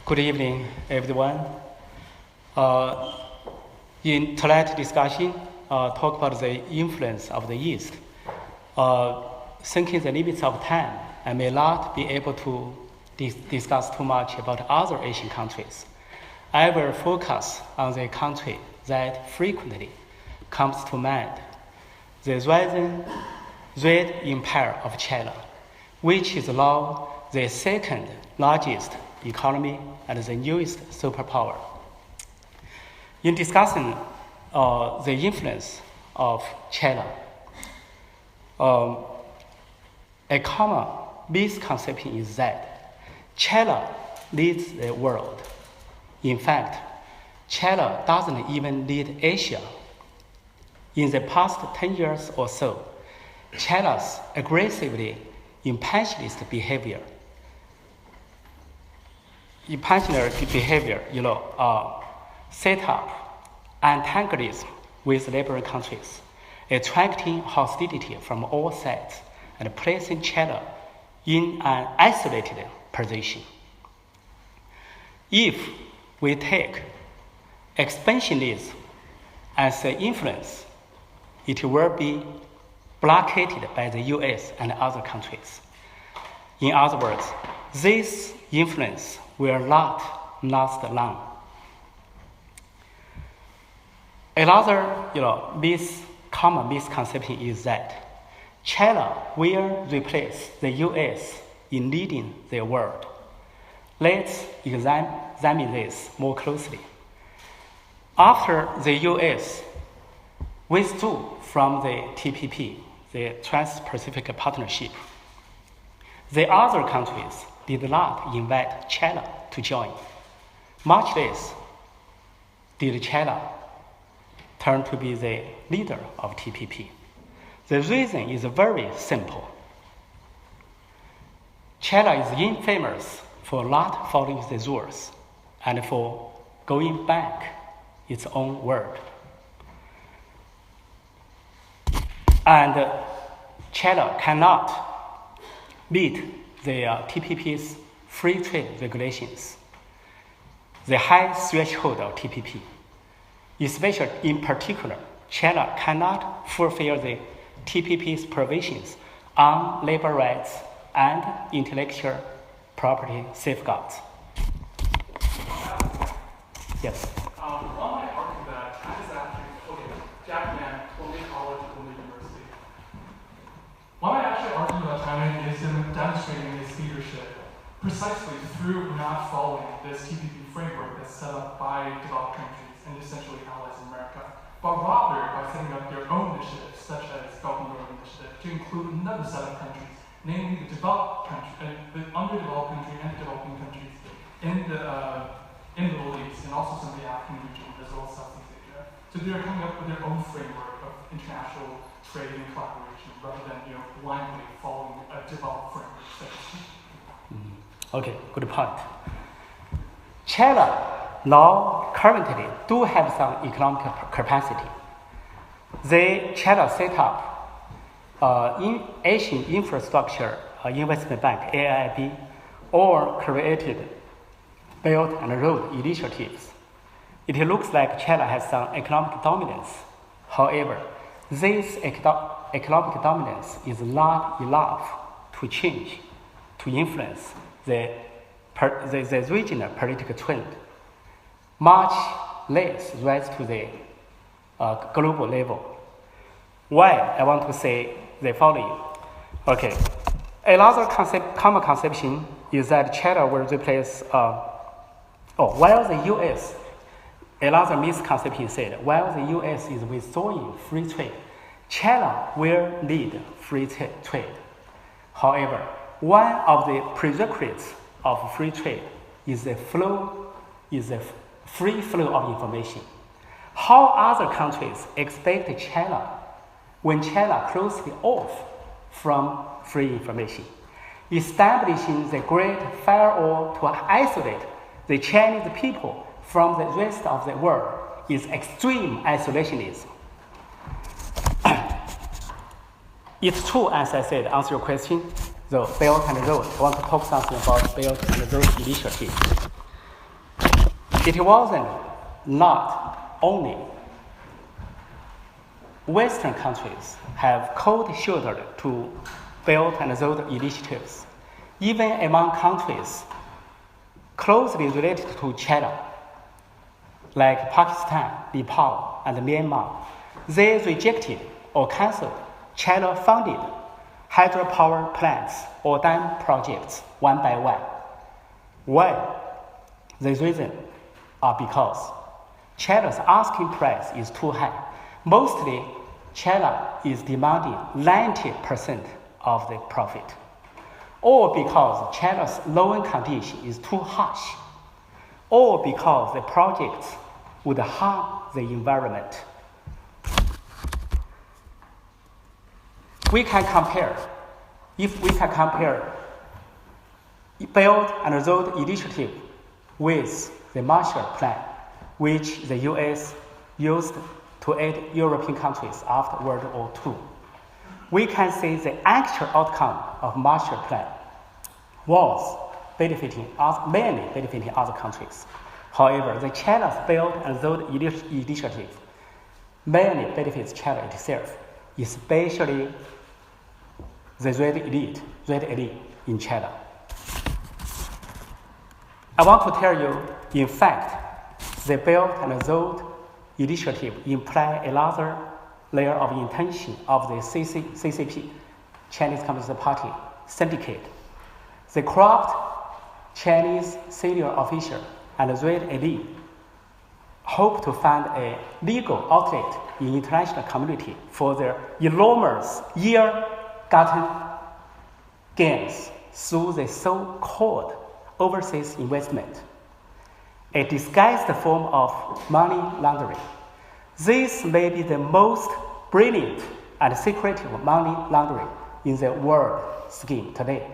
Good evening, everyone. In tonight's discussion, talk about the influence of the East. Thinking the limits of time, I may not be able to discuss too much about other Asian countries. I will focus on the country that frequently comes to mind, the rising Red Empire of China, which is now the second largest economy and the newest superpower. In discussing the influence of China, a common misconception is that China leads the world. In fact, China doesn't even lead Asia. In the past 10 years or so, China's aggressively imperialist behavior, set up antagonism with neighboring countries, attracting hostility from all sides and placing China in an isolated position. If we take expansionism as an influence, it will be blockaded by the US and other countries. In other words, this influence will not last long. Another common misconception is that China will replace the US in leading the world. Let's examine this more closely. After the US withdrew from the TPP, the Trans-Pacific Partnership, the other countries did not invite China to join. Much less did China turn to be the leader of TPP. The reason is very simple. China is infamous for not following the rules and for going back its own word. And China cannot meet the TPP's free trade regulations, the high threshold of TPP. Especially in particular, China cannot fulfill the TPP's provisions on labor rights and intellectual property safeguards. Yes. One might argue that China is actually Japan, only college, only university. One might actually argue that China is demonstrating its leadership precisely through not following this TPP framework that's set up by developed countries and essentially allies in America, but rather by setting up their own initiatives, such as Belt and Road Initiative, to include another set of countries, namely the developed country, the underdeveloped country and the developing countries in the Middle East and also some of the African region as well as Southeast Asia. So they're coming up with their own framework of international trade and collaboration rather than blindly following a developed framework such as TPP. Okay, good point. China now currently do have some economic capacity. China set up in Asian Infrastructure Investment Bank, AIIB, or created Belt and Road Initiatives. It looks like China has some economic dominance. However, this economic dominance is not enough to change, to influence the regional political trend, much less rise to the global level. Why? I want to say the following. Okay, another common conception is that China will replace, while the US, another misconception said, while the US is withdrawing free trade, China will lead free trade. However, one of the prerequisites of free trade is the free flow of information. How other countries expect China when China closely off from free information, establishing the great firewall to isolate the Chinese people from the rest of the world is extreme isolationism. It's true, as I said, answer your question, the Belt and Road. I want to talk something about Belt and Road Initiative. It wasn't not only Western countries have cold-shouldered to build and those initiatives. Even among countries closely related to China, like Pakistan, Nepal, and Myanmar, they rejected or cancelled China-funded hydropower plants or dam projects one by one. Why? The reason are because China's asking price is too high. Mostly, China is demanding 90% of the profit, or because China's loan condition is too harsh, or because the projects would harm the environment. If we can compare Belt and Road Initiative with the Marshall Plan, which the US used to aid European countries after World War II, we can see the actual outcome of Marshall Plan was mainly benefiting other countries. However, the China's Belt and Road Initiative mainly benefits China itself, especially the red elite in China. I want to tell you, in fact, the Belt and Road Initiative imply another layer of intention of the CCP, Chinese Communist Party syndicate. The corrupt Chinese senior official and red elite hope to find a legal outlet in international community for their enormous ill-gotten gains through the so-called overseas investment, a disguised form of money laundering. This may be the most brilliant and secretive money laundering in the world scheme today.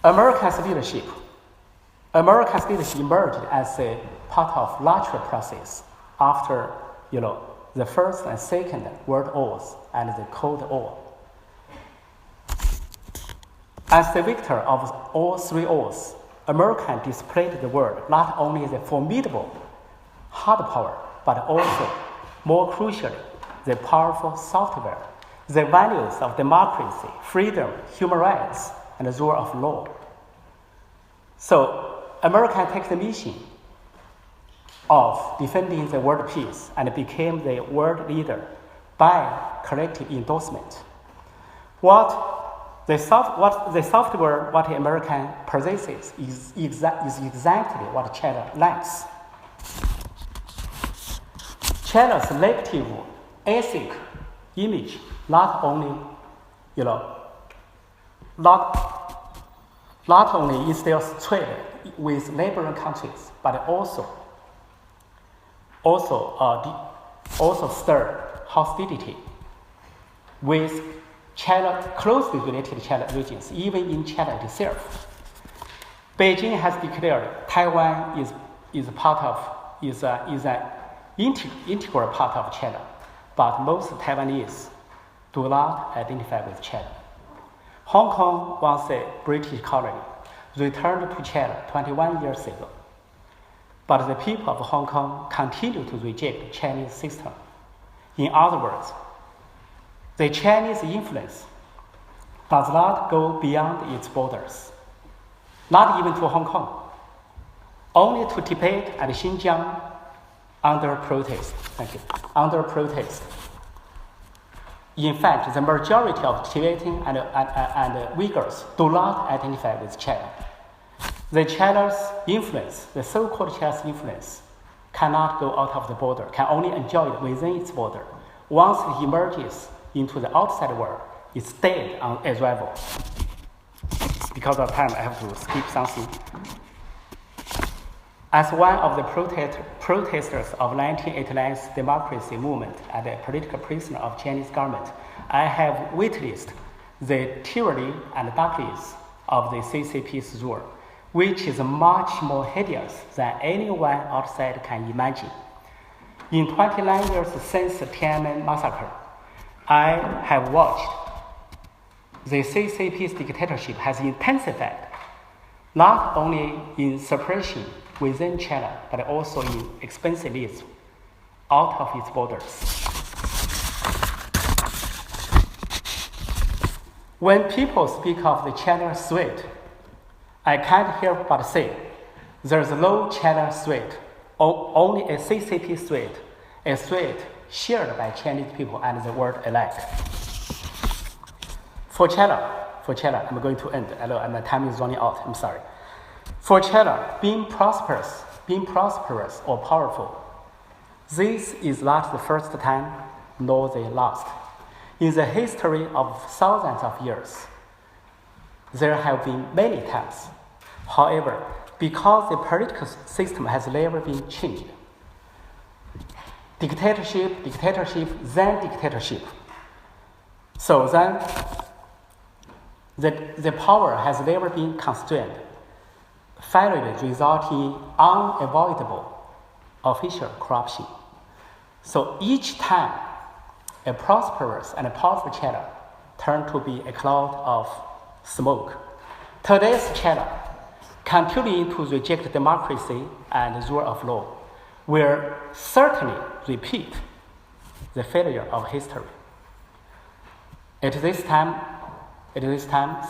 America's leadership emerged as a part of larger process after, the First and Second World Wars and the Cold War. As the victor of all three wars, America displayed the world not only the formidable hard power, but also, more crucially, the powerful software, the values of democracy, freedom, human rights, and the rule of law. So, America takes the mission of defending the world peace and became the world leader by collective endorsement. What the software America possesses is exactly what China lacks. China's negative ethnic image not only instills trade with neighboring countries, but also stir hostility with China, closely related China regions, even in China itself. Beijing has declared Taiwan is an integral part of China, but most Taiwanese do not identify with China. Hong Kong, once a British colony, returned to China 21 years ago. But the people of Hong Kong continue to reject the Chinese system. In other words, the Chinese influence does not go beyond its borders, not even to Hong Kong, only to Tibet and Xinjiang under protest. Under protest. In fact, the majority of Tibetans and Uyghurs do not identify with China. The China's influence, the so-called China's influence, cannot go out of the border, can only enjoy it within its border. Once it emerges into the outside world, it's dead on arrival. Because of time, I have to skip something. As one of the protesters of 1989's democracy movement and a political prisoner of Chinese government, I have witnessed the tyranny and darkness of the CCP's rule, which is much more hideous than anyone outside can imagine. In 29 years since the Tiananmen massacre, I have watched the CCP's dictatorship has intensified not only in separation within China, but also in expansive needs out of its borders. When people speak of the China threat, I can't help but say there's no China threat, or only a CCP threat, a threat shared by Chinese people and the world alike. For China, I'm going to end. I know my time is running out. I'm sorry. For China, being prosperous or powerful, this is not the first time, nor the last. In the history of thousands of years, there have been many times. However, because the political system has never been changed, dictatorship, then dictatorship. So then, the power has never been constrained, finally resulting unavoidable official corruption. So each time, a prosperous and a powerful China turned to be a cloud of smoke. Today's China, continuing to reject democracy and the rule of law, will certainly repeat the failure of history. At this time,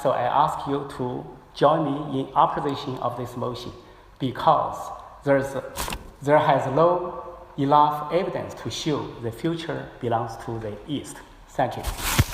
so I ask you to join me in opposition of this motion, because there has no enough evidence to show the future belongs to the East. Thank you.